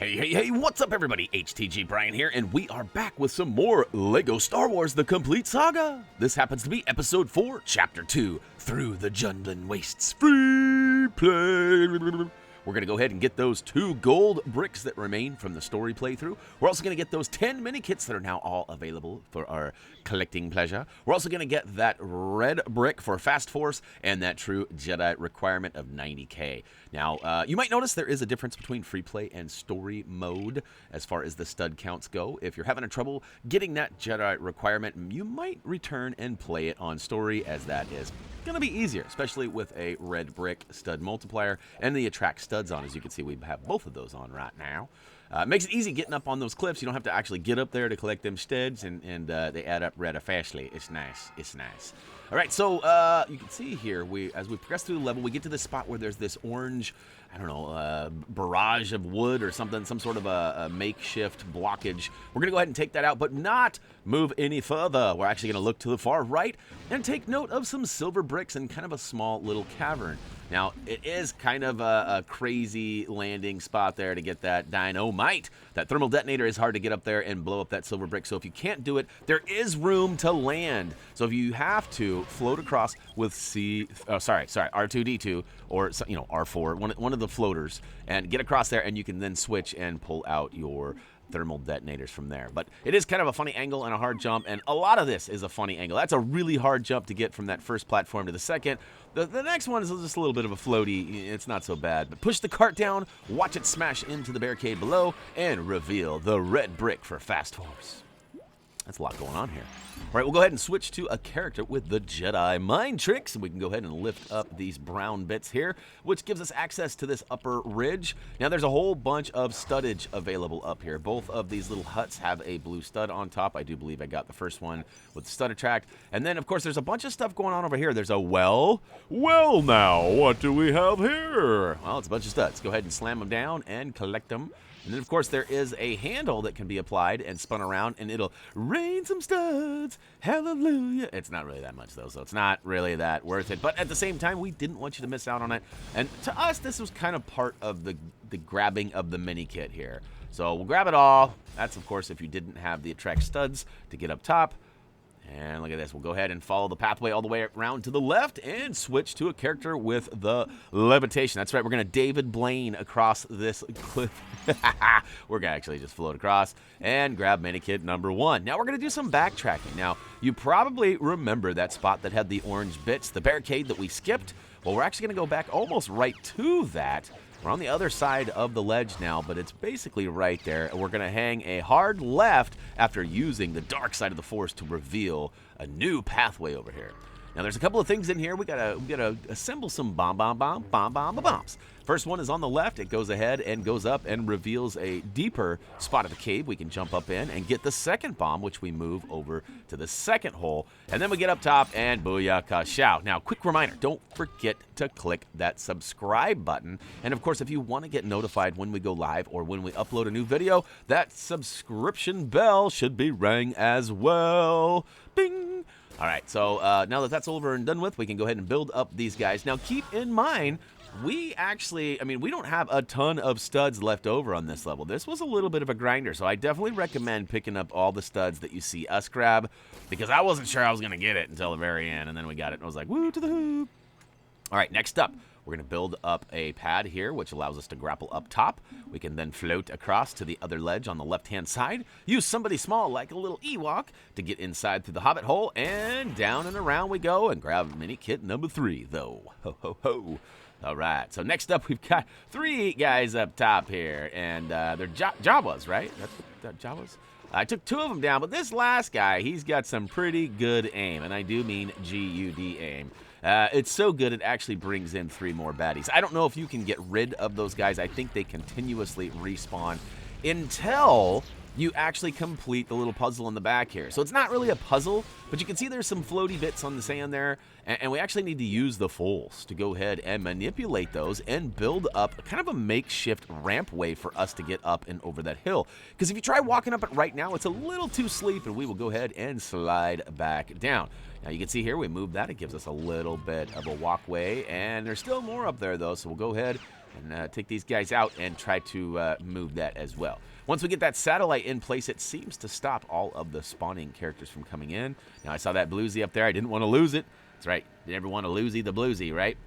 Hey, what's up everybody? HTG Brian here, and we are back with some more LEGO Star Wars The Complete Saga. This happens to be Episode 4, Chapter 2, Through the Jundland Wastes. Free play! We're going to go ahead and get those 2 gold bricks that remain from the story playthrough. We're also going to get those 10 Minikits that are now all available for our collecting pleasure. We're also going to get that red brick for Fast Force and that true Jedi requirement of 90k. Now, you might notice there is a difference between free play and story mode as far as the stud counts go. If you're having trouble getting that Jedi requirement, you might return and play it on story, as that is going to be easier, especially with a red brick stud multiplier and the attract studs on. As you can see, we have both of those on right now. It makes it easy getting up on those cliffs. You don't have to actually get up there to collect them studs, and they add up rather fastly. It's nice. It's nice. All right, so you can see here, as we progress through the level, we get to this spot where there's this orange, I don't know, barrage of wood or something, some sort of a makeshift blockage. We're going to go ahead and take that out, but not move any further. We're actually going to look to the far right and take note of some silver bricks and kind of a small little cavern. Now, it is kind of a crazy landing spot there to get that dynamite. That thermal detonator is hard to get up there and blow up that silver brick, so if you can't do it, there is room to land. So if you have to float across with R2-D2 or, you know, R4, one of the floaters, and get across there, and you can then switch and pull out your thermal detonators from there. But it is kind of a funny angle and a hard jump, and a lot of this is a funny angle. That's a really hard jump to get from that first platform to the second. The next one is just a little bit of a floaty. It's not so bad. But push the cart down, watch it smash into the barricade below, and reveal the red brick for Fast Force. That's a lot going on here. All right, we'll go ahead and switch to a character with the Jedi mind tricks, and we can go ahead and lift up these brown bits here, which gives us access to this upper ridge. Now, there's a whole bunch of studdage available up here. Both of these little huts have a blue stud on top. I do believe I got the first one with the stud attract. And then, of course, there's a bunch of stuff going on over here. There's a well now, what do we have here? Well, it's a bunch of studs. Go ahead and slam them down and collect them. And then, of course, there is a handle that can be applied and spun around, and it'll rain some studs. Hallelujah. It's not really that much, though, so it's not really that worth it. But at the same time, we didn't want you to miss out on it. And to us, this was kind of part of the grabbing of the mini kit here. So we'll grab it all. That's, of course, if you didn't have the attract studs to get up top. And look at this. We'll go ahead and follow the pathway all the way around to the left and switch to a character with the levitation. That's right. We're going to David Blaine across this cliff. We're going to actually just float across and grab Minikit number 1. Now we're going to do some backtracking. Now, you probably remember that spot that had the orange bits, the barricade that we skipped. Well, we're actually going to go back almost right to that. We're on the other side of the ledge now, but it's basically right there. And we're going to hang a hard left after using the dark side of the Force to reveal a new pathway over here. Now, there's a couple of things in here. We gotta assemble some bombs. First one is on the left. It goes ahead and goes up and reveals a deeper spot of the cave we can jump up in and get the second bomb, which we move over to the second hole. And then we get up top and booyaka shout. Now, quick reminder, don't forget to click that subscribe button. And of course, if you want to get notified when we go live or when we upload a new video, that subscription bell should be rang as well. Bing! All right, so now that that's over and done with, we can go ahead and build up these guys. Now, keep in mind, we don't have a ton of studs left over on this level. This was a little bit of a grinder, so I definitely recommend picking up all the studs that you see us grab, because I wasn't sure I was going to get it until the very end, and then we got it, and I was like, woo to the hoop. All right, next up, we're going to build up a pad here, which allows us to grapple up top. We can then float across to the other ledge on the left-hand side. Use somebody small, like a little Ewok, to get inside through the hobbit hole. And down and around we go and grab mini kit number 3, though. Ho, ho, ho. All right, so next up, we've got 3 guys up top here. And they're Jawas, right? That's Jawas? I took 2 of them down, but this last guy, he's got some pretty good aim. And I do mean G-U-D aim. It's so good it actually brings in 3 more baddies. I don't know if you can get rid of those guys. I think they continuously respawn until you actually complete the little puzzle in the back here. So it's not really a puzzle, but you can see there's some floaty bits on the sand there, and we actually need to use the Force to go ahead and manipulate those and build up kind of a makeshift ramp way for us to get up and over that hill. Because if you try walking up it right now, it's a little too steep, and we will go ahead and slide back down. Now, you can see here, we moved that. It gives us a little bit of a walkway, and there's still more up there, though, so we'll go ahead and take these guys out and try to move that as well. Once we get that satellite in place, it seems to stop all of the spawning characters from coming in. Now, I saw that bluesy up there. I didn't want to lose it. That's right. You never want to losey the bluesy, right?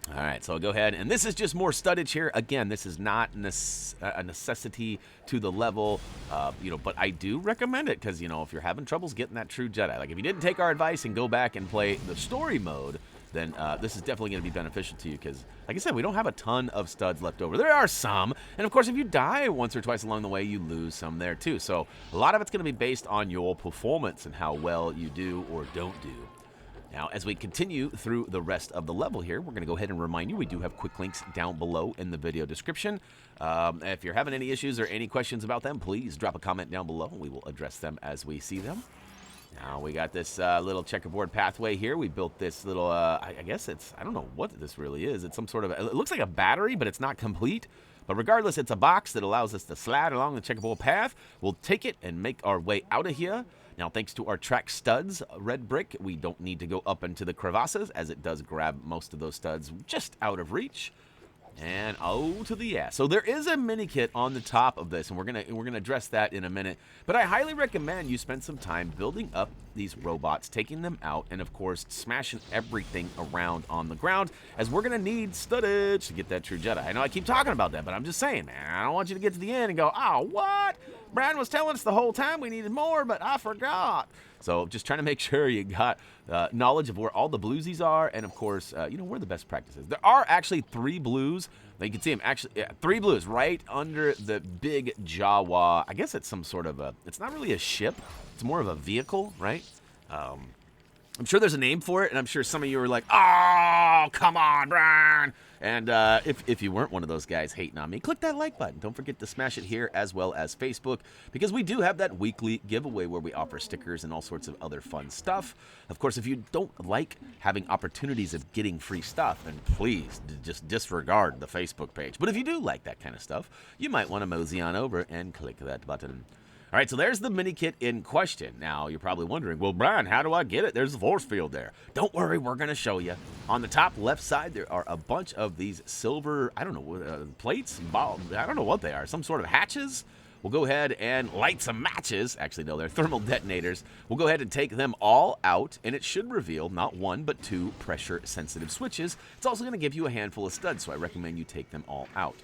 All right, so I'll go ahead, and this is just more studdage here. Again, this is not a necessity to the level, but I do recommend it because, if you're having troubles getting that true Jedi, like if you didn't take our advice and go back and play the story mode, then this is definitely going to be beneficial to you because, like I said, we don't have a ton of studs left over. There are some, and of course, if you die once or twice along the way, you lose some there too. So a lot of it's going to be based on your performance and how well you do or don't do. Now, as we continue through the rest of the level here, we're going to go ahead and remind you we do have quick links down below in the video description. If you're having any issues or any questions about them, please drop a comment down below, and we will address them as we see them. Now, we got this little checkerboard pathway here. We built this little, I guess I don't know what this really is. It's some sort of, it looks like a battery, but it's not complete. But regardless, it's a box that allows us to slide along the checkerboard path. We'll take it and make our way out of here. Now, thanks to our track studs, red brick, we don't need to go up into the crevasses, as it does grab most of those studs just out of reach. And to the ass. So there is a mini kit on the top of this, and we're gonna address that in a minute. But I highly recommend you spend some time building up these robots, taking them out, and of course smashing everything around on the ground, as we're gonna need studdage to get that true Jedi. I know I keep talking about that, but I'm just saying, man, I don't want you to get to the end and go, oh, what? Brad was telling us the whole time we needed more, but I forgot. So just trying to make sure you got knowledge of where all the bluesies are, and of course, where the best practice is. There are actually 3 blues. Now you can see them actually, 3 blues right under the big Jawa. I guess it's some sort of it's not really a ship. It's more of a vehicle, right? I'm sure there's a name for it, and I'm sure some of you are like, oh, come on, Brian. And if you weren't one of those guys hating on me, click that like button. Don't forget to smash it here as well as Facebook, because we do have that weekly giveaway where we offer stickers and all sorts of other fun stuff. Of course, if you don't like having opportunities of getting free stuff, then please just disregard the Facebook page. But if you do like that kind of stuff, you might want to mosey on over and click that button. All right, so there's the mini kit in question. Now, you're probably wondering, well, Brian, how do I get it? There's the force field there. Don't worry, we're going to show you. On the top left side, there are a bunch of these silver, I don't know, plates, I don't know what they are, some sort of hatches. We'll go ahead and light some matches. Actually, no, they're thermal detonators. We'll go ahead and take them all out, and it should reveal not 1, but 2 pressure-sensitive switches. It's also going to give you a handful of studs, so I recommend you take them all out.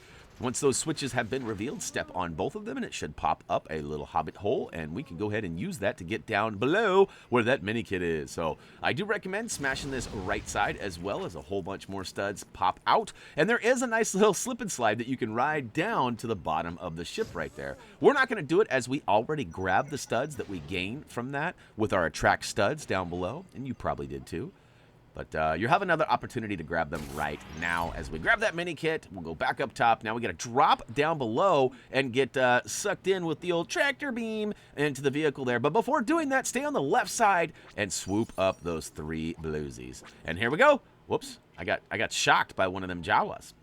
Once those switches have been revealed, step on both of them, and it should pop up a little hobbit hole, and we can go ahead and use that to get down below where that mini kit is. So I do recommend smashing this right side, as well as a whole bunch more studs pop out. And there is a nice little slip and slide that you can ride down to the bottom of the ship right there. We're not going to do it, as we already grabbed the studs that we gained from that with our attract studs down below, and you probably did too. But you have another opportunity to grab them right now. As we grab that mini kit, we'll go back up top. Now we got to drop down below and get sucked in with the old tractor beam into the vehicle there. But before doing that, stay on the left side and swoop up those 3 bluesies. And here we go. Whoops, I got shocked by one of them Jawas.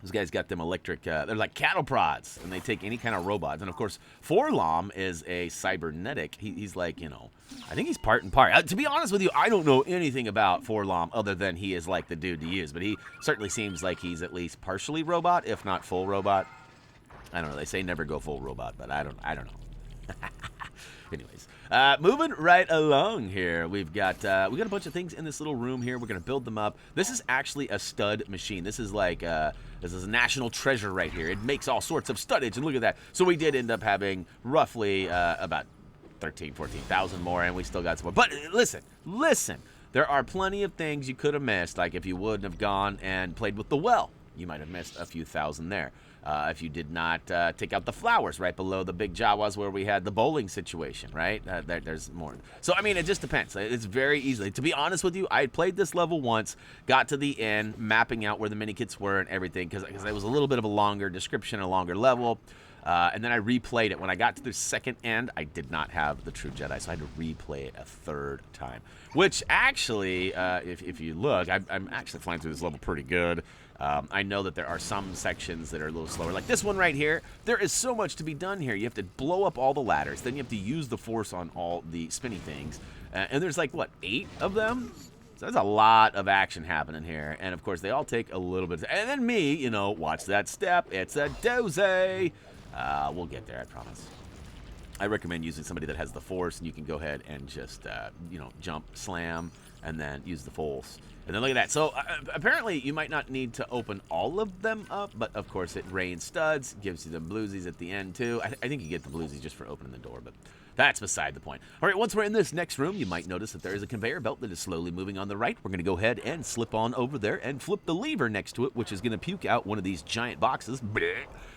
Those guys got them electric, they're like cattle prods, and they take any kind of robots. And of course, Forlom is a cybernetic. He's like, I think he's part and part. To be honest with you, I don't know anything about Forlom other than he is like the dude to use. But he certainly seems like he's at least partially robot, if not full robot. I don't know. They say never go full robot, but I don't know. Anyways, moving right along here, we got a bunch of things in this little room here. We're gonna build them up. This is actually a stud machine. This is like this is a national treasure right here. It makes all sorts of studdage, and look at that. So we did end up having roughly about 14,000 more, and we still got some more. But listen. There are plenty of things you could have missed, like if you wouldn't have gone and played with the well. You might have missed a few thousand there. If you did not take out the flowers right below the big Jawas where we had the bowling situation, right? There's more. So, I mean, it just depends. It's very easily. To be honest with you, I had played this level once, got to the end, mapping out where the mini-kits were and everything, because it was a little bit of a longer description, a longer level. And then I replayed it. When I got to the second end, I did not have the true Jedi, so I had to replay it a 3rd time. Which actually, if you look, I'm actually flying through this level pretty good. I know that there are some sections that are a little slower. Like this one right here, there is so much to be done here. You have to blow up all the ladders. Then you have to use the force on all the spinny things. And there's like, what, 8 of them? So there's a lot of action happening here. And, of course, they all take a little bit. And then me, you know, watch that step. It's a dozy. We'll get there, I promise. I recommend using somebody that has the force, and you can go ahead and just, you know, jump, slam, and then use the force. And then look at that. So apparently you might not need to open all of them up, but of course it rains studs, gives you the bluesies at the end too. I think you get the bluesies just for opening the door, but that's beside the point. All right, once we're in this next room, you might notice that there is a conveyor belt that is slowly moving on the right. We're going to go ahead and slip on over there and flip the lever next to it, which is going to puke out one of these giant boxes.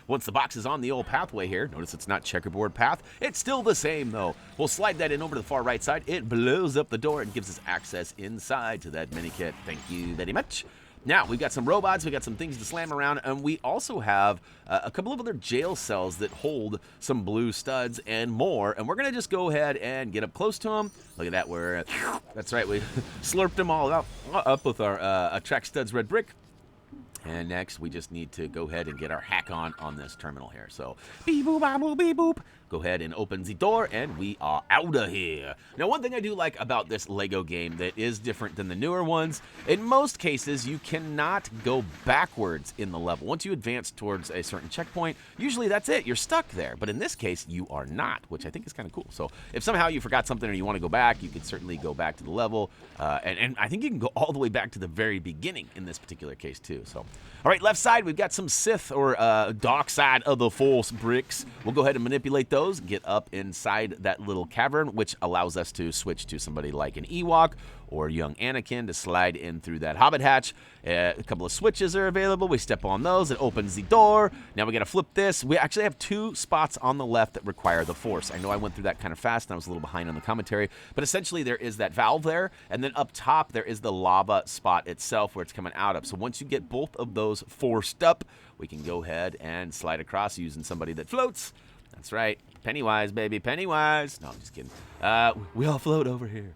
Once the box is on the old pathway here, notice it's not checkerboard path. It's still the same, though. We'll slide that in over to the far right side. It blows up the door and gives us access inside to that mini kit. Thank you very much. Now, we've got some robots, we've got some things to slam around, and we also have a couple of other jail cells that hold some blue studs and more, and we're going to just go ahead and get up close to them. Look at that, that's right, we slurped them all up with our Attract Studs red brick. And next, we just need to go ahead and get our hack on this terminal here. So, beep boop, boop, beep boop. Go ahead and open the door, and we are out of here. Now, one thing I do like about this Lego game that is different than the newer ones, in most cases, you cannot go backwards in the level. Once you advance towards a certain checkpoint, usually that's it. You're stuck there. But in this case, you are not, which I think is kind of cool. So, if somehow you forgot something or you want to go back, you could certainly go back to the level. And I think you can go all the way back to the very beginning in this particular case, too. So, all right, left side, we've got some Sith or dark side of the Force bricks. We'll go ahead and manipulate those, get up inside that little cavern, which allows us to switch to somebody like an Ewok or young Anakin to slide in through that Hobbit hatch. A couple of switches are available. We step on those. It opens the door. Now we got to flip this. We actually have 2 spots on the left that require the Force. I know I went through that kind of fast, and I was a little behind on the commentary, but essentially there is that valve there, and then up top there is the lava spot itself where it's coming out of. So once you get both of those forced up, we can go ahead and slide across using somebody that floats. That's right. Pennywise, baby, Pennywise. No, I'm just kidding. We all float over here.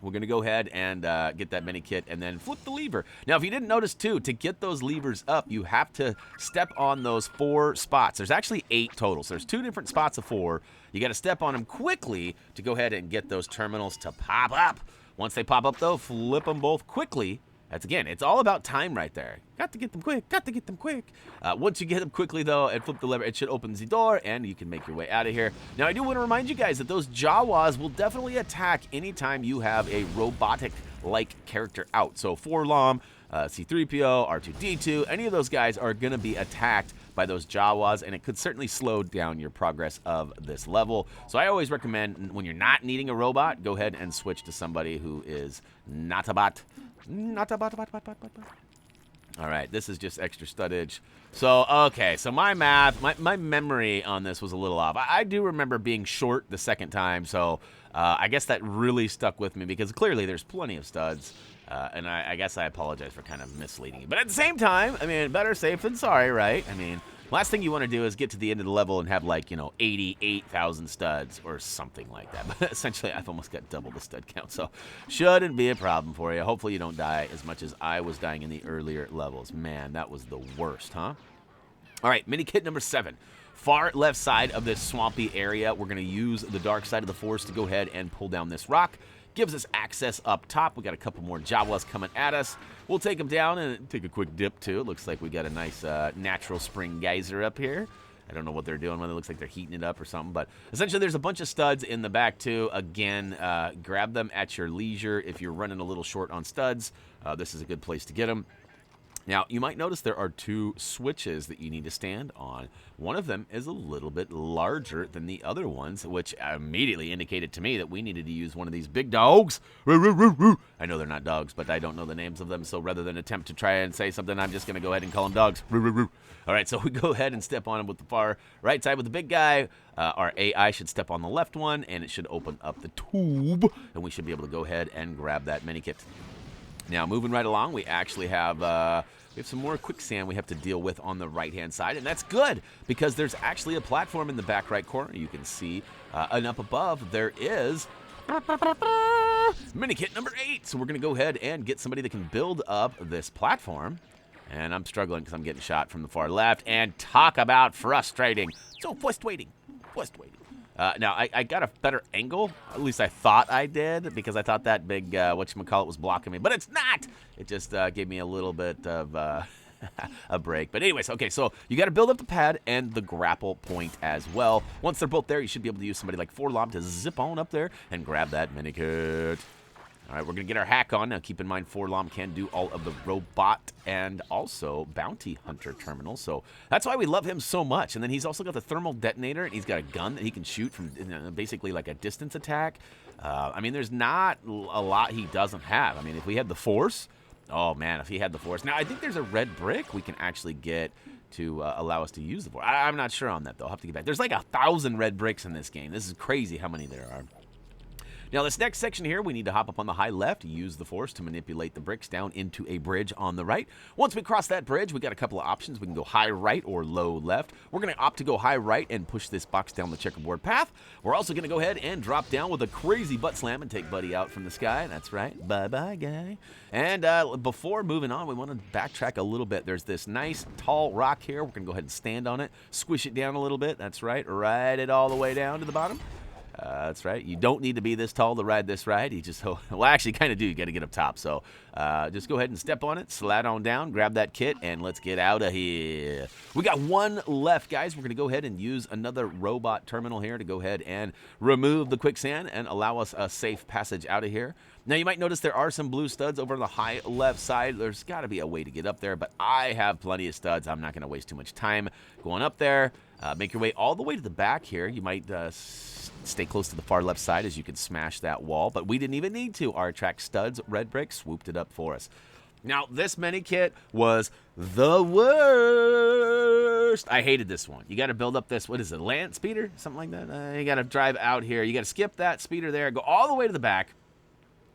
We're going to go ahead and get that mini kit and then flip the lever. Now, if you didn't notice, too, to get those levers up, you have to step on those 4 spots. There's actually 8 total, so there's 2 different spots of 4. You got to step on them quickly to go ahead and get those terminals to pop up. Once they pop up, though, flip them both quickly. That's, again, it's all about time right there. Got to get them quick. Got to get them quick. Once you get them quickly, though, and flip the lever, it should open the door, and you can make your way out of here. Now, I do want to remind you guys that those Jawas will definitely attack anytime you have a robotic-like character out. So, Forlom, C-3PO, R2-D2, any of those guys are going to be attacked by those Jawas, and it could certainly slow down your progress of this level. So I always recommend, when you're not needing a robot, go ahead and switch to somebody who is not a bot. Not a bot. All right, this is just extra studdage. So, okay, so my math, my memory on this was a little off. I do remember being short the second time, so I guess that really stuck with me because clearly there's plenty of studs. And I guess I apologize for kind of misleading you. But at the same time, I mean, better safe than sorry, right? I mean, last thing you want to do is get to the end of the level and have, like, 88,000 studs or something like that. But essentially, I've almost got double the stud count, so shouldn't be a problem for you. Hopefully you don't die as much as I was dying in the earlier levels. Man, that was the worst, huh? All right, mini kit number 7. Far left side of this swampy area, we're going to use the dark side of the Force to go ahead and pull down this rock. Gives us access up top. We got a couple more Jawas coming at us. We'll take them down and take a quick dip, too. It looks like we got a nice natural spring geyser up here. I don't know what they're doing. Whether it looks like they're heating it up or something. But essentially, there's a bunch of studs in the back, too. Again, grab them at your leisure. If you're running a little short on studs, this is a good place to get them. Now, you might notice there are 2 switches that you need to stand on. One of them is a little bit larger than the other ones, which immediately indicated to me that we needed to use one of these big dogs. I know they're not dogs, but I don't know the names of them, so rather than attempt to try and say something, I'm just going to go ahead and call them dogs. All right, so we go ahead and step on them with the far right side with the big guy. Our AI should step on the left one, and it should open up the tube, and we should be able to go ahead and grab that mini kit. Now, moving right along, we actually have some more quicksand we have to deal with on the right-hand side, and that's good because there's actually a platform in the back right corner you can see, and up above there is mini kit number 8. So we're going to go ahead and get somebody that can build up this platform, and I'm struggling because I'm getting shot from the far left, and talk about frustrating. So frustrating. Now, I got a better angle. At least I thought I did, because I thought that big, whatchamacallit, was blocking me. But it's not! It just gave me a little bit of a break. But anyways, okay, so you got to build up the pad and the grapple point as well. Once they're both there, you should be able to use somebody like Forlob to zip on up there and grab that Minikit. All right, we're going to get our hack on. Now, keep in mind, Forlom can do all of the robot and also bounty hunter terminals. So that's why we love him so much. And then he's also got the thermal detonator, and he's got a gun that he can shoot from basically like a distance attack. I mean, there's not a lot he doesn't have. I mean, if we had the Force, oh, man, if he had the Force. Now, I think there's a red brick we can actually get to allow us to use the Force. I'm not sure on that, though. I'll have to get back. There's like 1,000 red bricks in this game. This is crazy how many there are. Now, this next section here, we need to hop up on the high left, use the Force to manipulate the bricks down into a bridge on the right. Once we cross that bridge, we got a couple of options. We can go high right or low left. We're going to opt to go high right and push this box down the checkerboard path. We're also going to go ahead and drop down with a crazy butt slam and take Buddy out from the sky. That's right. Bye-bye, guy. And before moving on, we want to backtrack a little bit. There's this nice tall rock here. We're going to go ahead and stand on it, squish it down a little bit. That's right. Ride it all the way down to the bottom. That's right. You don't need to be this tall to ride this ride. You just, well, actually, kind of do. You got to get up top. So just go ahead and step on it, slide on down, grab that kit, and let's get out of here. We got one left, guys. We're going to go ahead and use another robot terminal here to go ahead and remove the quicksand and allow us a safe passage out of here. Now, you might notice there are some blue studs over on the high left side. There's got to be a way to get up there, but I have plenty of studs. I'm not going to waste too much time going up there. Make your way all the way to the back here. You might stay close to the far left side as you can smash that wall, but we didn't even need to. Our track studs, red brick, swooped it up for us. Now, this Minikit was the worst. I hated this one. You got to build up this, what is it, land speeder? Something like that? You got to drive out here. You got to skip that speeder there, go all the way to the back.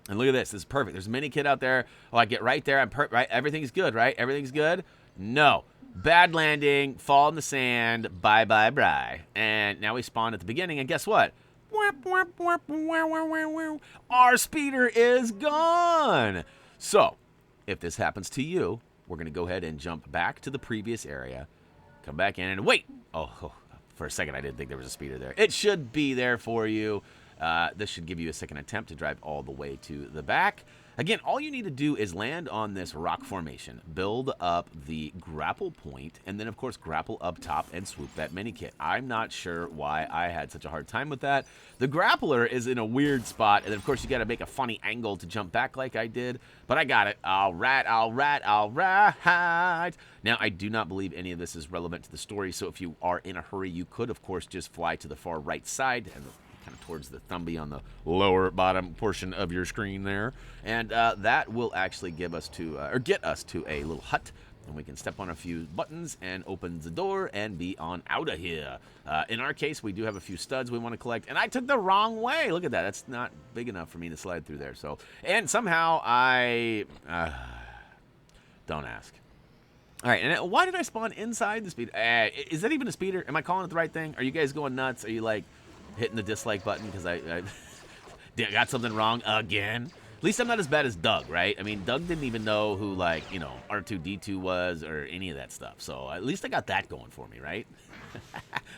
And look at this. This is perfect. There's a Minikit out there. Oh, I get right there. I'm right. Everything's good, right? Everything's good? No. Bad landing, fall in the sand, bye, bye, bye. And now we spawn at the beginning, and guess what? Our speeder is gone. So, if this happens to you, we're going to go ahead and jump back to the previous area, come back in, and wait. Oh, for a second, I didn't think there was a speeder there. It should be there for you. This should give you a second attempt to drive all the way to the back. Again, all you need to do is land on this rock formation, build up the grapple point, and then, of course, grapple up top and swoop that Minikit. I'm not sure why I had such a hard time with that. The grappler is in a weird spot, and then, of course, you got to make a funny angle to jump back like I did, but I got it. All right. Now, I do not believe any of this is relevant to the story, so if you are in a hurry, you could, of course, just fly to the far right side and kind of towards the thumbie on the lower bottom portion of your screen there, and that will actually give us to or get us to a little hut, and we can step on a few buttons and open the door and be on out of here. In our case, we do have a few studs we want to collect, and I took the wrong way. Look at that. That's not big enough for me to slide through there. So, and somehow I don't ask. All right, and why did I spawn inside the speeder? Is that even a speeder? Am I calling it the right thing? Are you guys going nuts? Are you like hitting the dislike button because I got something wrong again? At least I'm not as bad as Doug, right? I mean, Doug didn't even know who, like, you know, R2-D2 was or any of that stuff. So at least I got that going for me, right?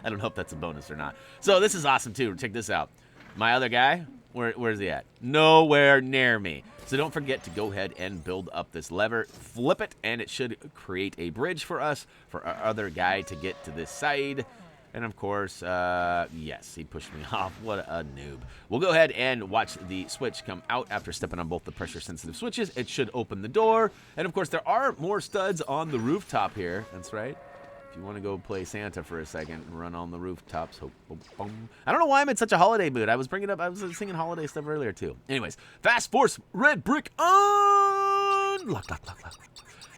I don't know if that's a bonus or not. So this is awesome, too. Check this out. My other guy, where's he at? Nowhere near me. So don't forget to go ahead and build up this lever, flip it, and it should create a bridge for us, for our other guy to get to this side. And, of course, yes, he pushed me off. What a noob. We'll go ahead and watch the switch come out after stepping on both the pressure-sensitive switches. It should open the door. And, of course, there are more studs on the rooftop here. That's right. If you want to go play Santa for a second and run on the rooftops. I don't know why I'm in such a holiday mood. I was singing holiday stuff earlier, too. Anyways, Fast Force Red Brick on! Lock.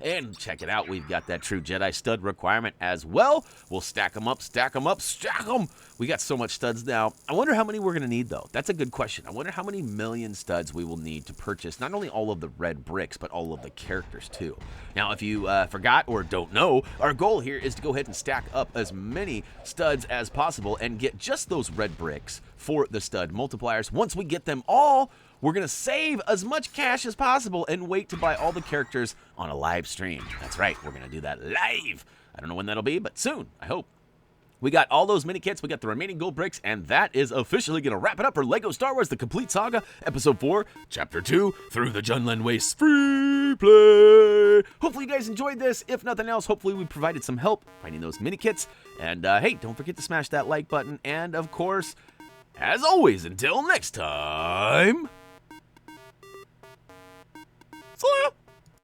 And check it out, we've got that True Jedi stud requirement as well. We'll stack them up. We got so much studs now. I wonder how many we're going to need, though. That's a good question. I wonder how many million studs we will need to purchase not only all of the red bricks, but all of the characters, too. Now, if you forgot or don't know, our goal here is to go ahead and stack up as many studs as possible and get just those red bricks for the stud multipliers. Once we get them all, we're going to save as much cash as possible and wait to buy all the characters on a live stream. That's right, we're going to do that live. I don't know when that'll be, but soon, I hope. We got all those mini kits, we got the remaining gold bricks, and that is officially going to wrap it up for LEGO Star Wars The Complete Saga, Episode 4, Chapter 2, Through the Jundland Wastes Free Play. Hopefully you guys enjoyed this. If nothing else, hopefully we provided some help finding those mini kits. And hey, don't forget to smash that like button. And of course, as always, until next time...